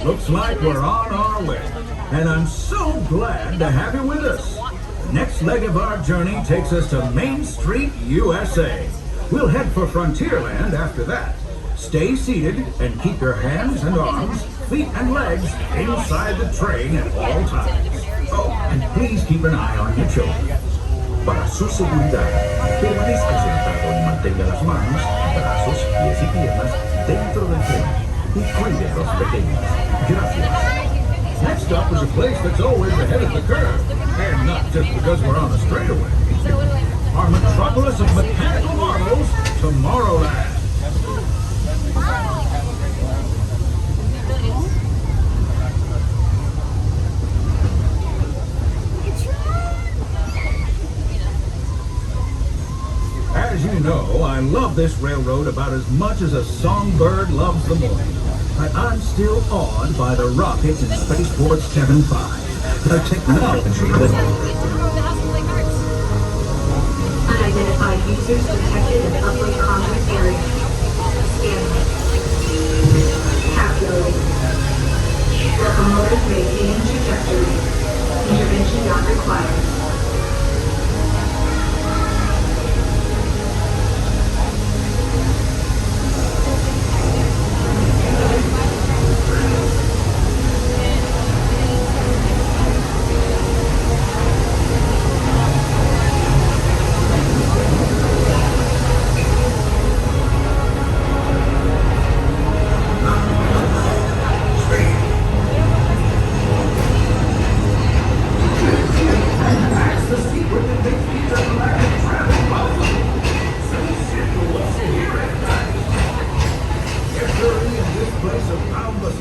Looks like we're on our way, and I'm so glad to have you with us. The next leg of our journey takes us to Main Street, USA. We'll head for Frontierland after that. Stay seated and keep your hands and arms, feet and legs inside the train at all times. Oh, and please keep an eye on your children. Para su seguridad, permanezca sentado y mantenga las manos, brazos, pies y piernas dentro del tren y cuide a los pequeños. Gracias. Next up is a place that's always ahead of the curve, and not just because we're on a straightaway. Our metropolis of mechanical marvels, Tomorrowland. As you know, I love this railroad about as much as a songbird loves the morning. But I'm still awed by the rockets in Spaceport 75. The technology that... Unidentified users detected in upland conference area. Scanning. Calculating. Locomotive maintaining trajectory. Intervention not required.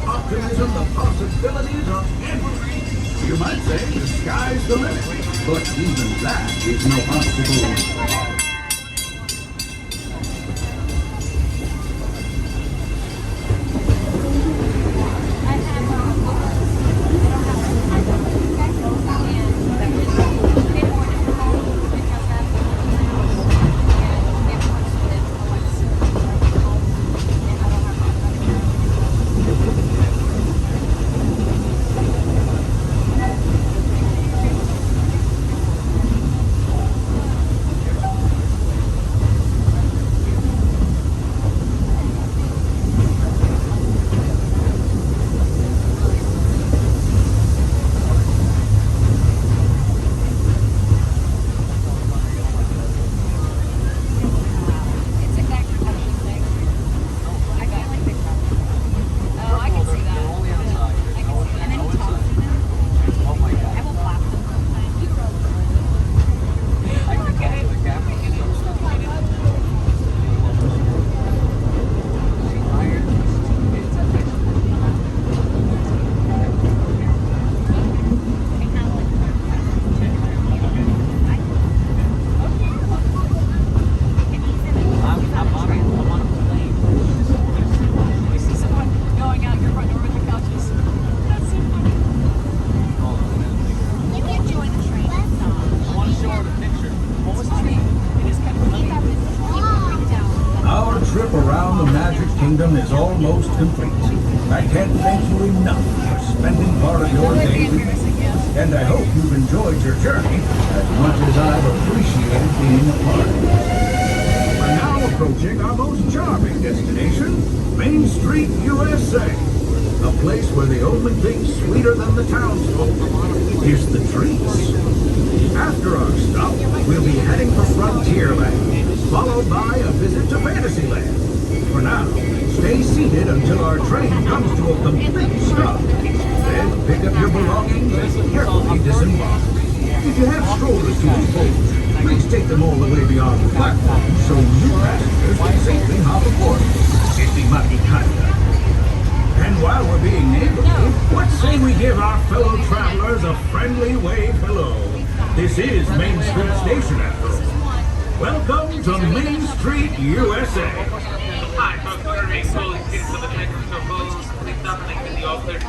Optimism, the possibilities are endless. You might say the sky's the limit, but even that is no obstacle. Trip around the Magic Kingdom is almost complete. I can't thank you enough for spending part of your day with me. And I hope you've enjoyed your journey as much as I've appreciated being a part of it. We're now approaching our most charming destination, Main Street, USA. A place where the only thing sweeter than the townsfolk is the treats. After our stop, we'll be heading for Frontierland, followed by a visit to Fantasyland. For now, stay seated until our train comes to a complete stop. Then pick up your belongings and carefully disembark. If you have strollers to unfold, please take them all the way beyond the platform so new passengers can safely hop aboard. It'd be mighty kind. And while we're being neighborly, let's say we give our fellow travelers a friendly wave hello. This is Main Street Station after all. Welcome to Main Street, USA. Hi, folks. We're being fully seated so the next to pose. Please stop and exit the all clear.